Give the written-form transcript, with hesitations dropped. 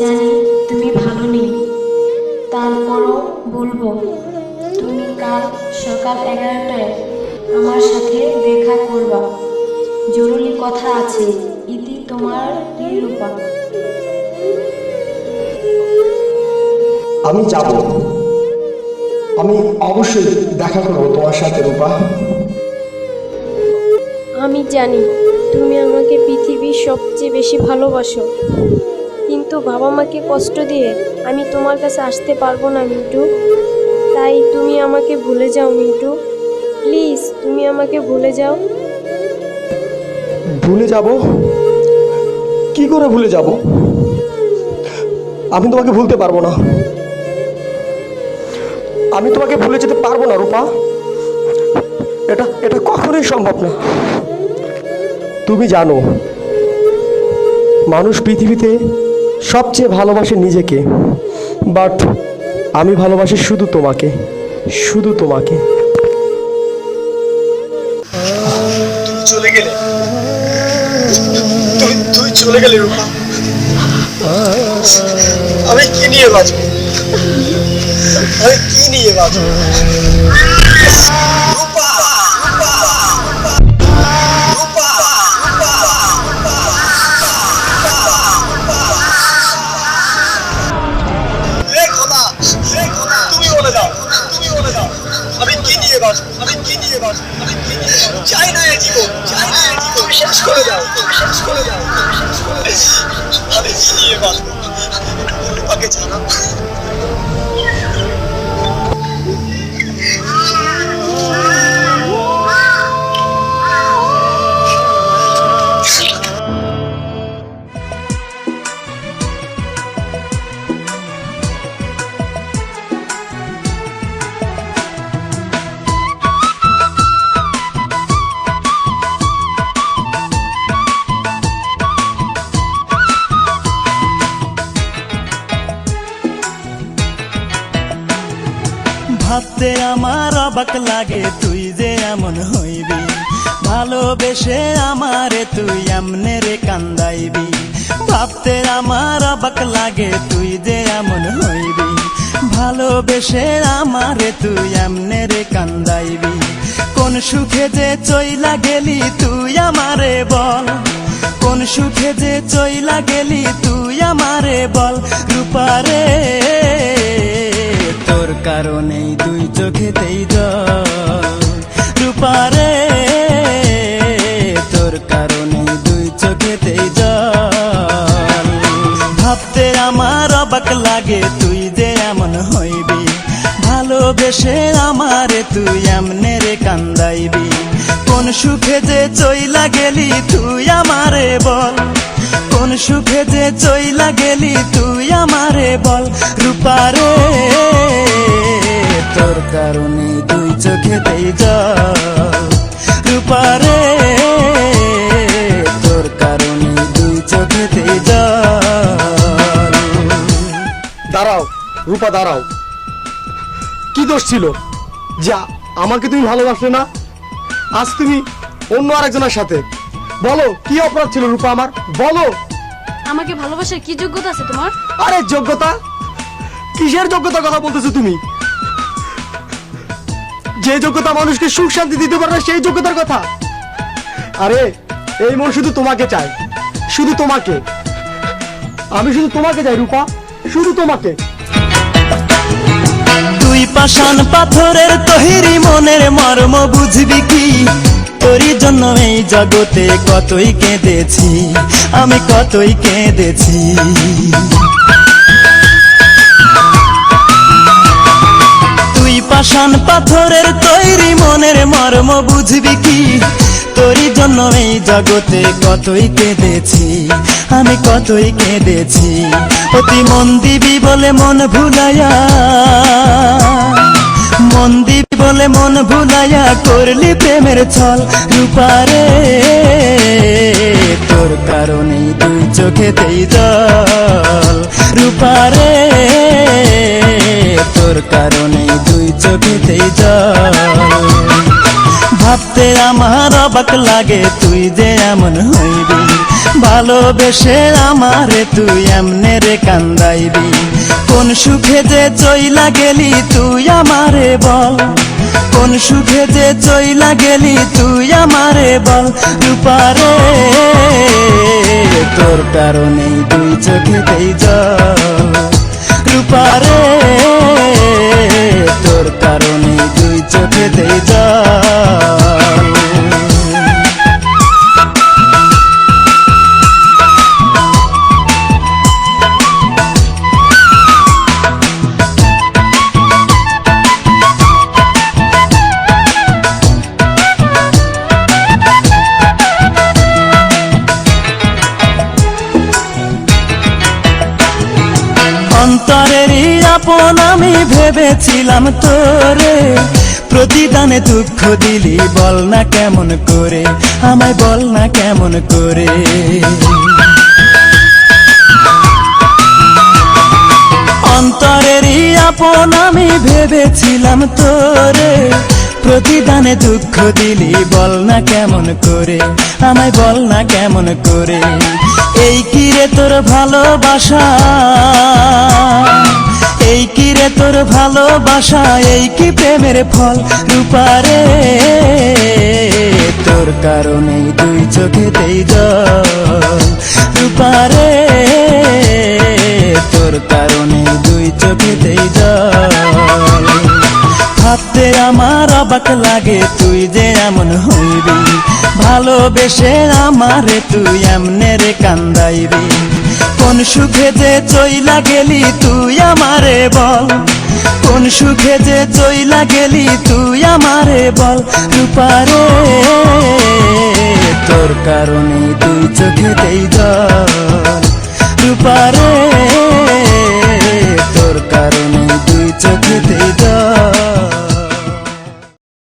জানি তুমি ভালো নেই, তারপরও বলবো তুমি কাল সকাল 11টায় আমার সাথে দেখা করবা। জরুরি কথা আছে। ইতি তোমার রূপা। আমি যাব, আমি অবশ্যই দেখা করবো তোমার সাথে রূপা। আমি জানি তুমি আমাকে পৃথিবীর সবচেয়ে বেশি ভালোবাসো, কিন্তু বাবা মাকে কষ্ট দিয়ে আমি তোমার কাছে আসতে পারবো না মিন্টু। তাই তুমি আমাকে ভুলে যাও মিন্টু, প্লিজ তুমি আমাকে ভুলে যাও। ভুলে যাব? কি করে ভুলে যাব? আমি তোমাকে ভুলতে পারবো না, আমি তোমাকে ভুলে যেতে পারবো না রূপা। এটা এটা কখনোই সম্ভব না। তুমি জানো মানুষ পৃথিবীতে সবচেয়ে ভালোবাসে নিজেকে, বাট আমি ভালোবাসি শুধু তোমাকে, শুধু তোমাকে। তুমি চলে গেলে, তুই চলে গেলে রূপা, আমি কি নিয়ে বাঁচবো? আমি কি নিয়ে বাঁচবো? চাই না এই জীবন, চাই না এই জীবন, শেষ করে দাও, শেষ করে দাও, শেষ করে দাও। আমি কি নিয়ে বাঁচবো? রূপাকে জানাও। ভাবতে আমার অবাক লাগে তুই যে এমন হইবি, ভালোবেসে আমারে তুই এমনে রে কান্দাইবি। ভাবতে আমার অবাক লাগে তুই যে এমন হইবি, ভালোবেসে আমারে তুই এমনে রে কান্দাইবি। কোন সুখে যে চইলা গেলি তুই আমারে বল, কোন সুখে যে চইলা গেলি তুই আমারে বল। রূপারে তোর কারণেই দুই চোখেতেই জল, রূপারে তোর কারণেই দুই চোখেতেই জল। ভাবতে আমার অবাক লাগে তুই যে এমন হইবি, ভালোবেসে আমারে তুই এমনে রে কান্দাইবি। কোন সুখে যে চইলা গেলি তুই আমারে বল, কোন সুখে যে চইলা গেলি তুই আমারে বল। রূপারে তোর কারণে দুই চোখেতেই জল, রূপারে তোর কারণে দুই চোখেতেই জল। দাঁড়াও রূপা, দাঁড়াও। কি দোষ ছিল যা আমাকে তুমি ভালোবাসলে না? আজ তুমি অন্য আরেকজনের সাথে। বলো কি অপরাধ ছিল রূপা আমার, বলো। আমাকে ভালোবাসার কি যোগ্যতা আছে তোমার? আরে যোগ্যতা? কিসের যোগ্যতার কথা বলতেছো তুমি? যে যোগ্যতা মানুষকে সুখ শান্তি দিতে পারে না, সেই যোগ্যতার কথা। আরে এই মন শুধু তোমাকে চাই, শুধু তোমাকে। আমি শুধু তোমাকে চাই রূপা, শুধু তোমাকে। তুই পাষাণ পাথরের তৈরি মনের মর্ম বুঝবি কি? তোরই জন্য এই জগতে কতই কেঁদেছি, আমি কতই কেঁদেছি। তুই পাষাণ পাথরের তৈরি মনের মর্ম বুঝবি কি? তোরই জন্য এই জগতে কতই কেঁদেছি, আমি কতই কেঁদেছি। অতি মন দিবি বলে মন ভুলাইয়া, মন দিবি বলে মন ভুলাইয়া করলি প্রেমের ছল। রূপারে তোর কারণেই দুই চোখেতেই জল, রূপারে তোর কারণেই দুই চোখেতেই জল। ভাবতে আমার অবাক লাগে তুই যে এমন হইবি, ভালোবেসে আমারে তুই এমনে রে কান্দাইবি। কোন সুখে যে চইলা গেলি তুই আমারে বল, কোন সুখে যে চইলা গেলি তুই আমারে বল। রূপারে তোর কারণেই দুই চোখেতেই জল, রূপারে তোর কারণেই দুই চোখেতেই জল। অন্তরেরই আপন আমি ভেবেছিলাম তোরে, প্রতিদানে দুঃখ দিলি বল না কেমন করে, আমায় বল না কেমন করে। অন্তরেরই আপন আমি ভেবেছিলাম তোরে, প্রতিদানে দুঃখ দিলি বল না কেমন করে, আমায় বল না কেমন করে। এই কি রে তোর ভালোবাসা, এই কি রে তোর ভালোবাসা, এই কি প্রেমের ফল। রূপারে তোর কারণেই দুই চোখেতেই জল, রূপারে তোর কারণেই দুই চোখেতেই জল। ভাবতে আমার অবাক লাগে তুই যে এমন হইবি, ভালোবেসে আমারে তুই এমনে রে কান্দাইবি। কোন সুখে যে চইলা গেলি তুই আমারে বল, কোন সুখে যে চইলা গেলি তুই আমারে বল। রূপারে তোর কারণেই দুই চোখেতেই জল, রূপারে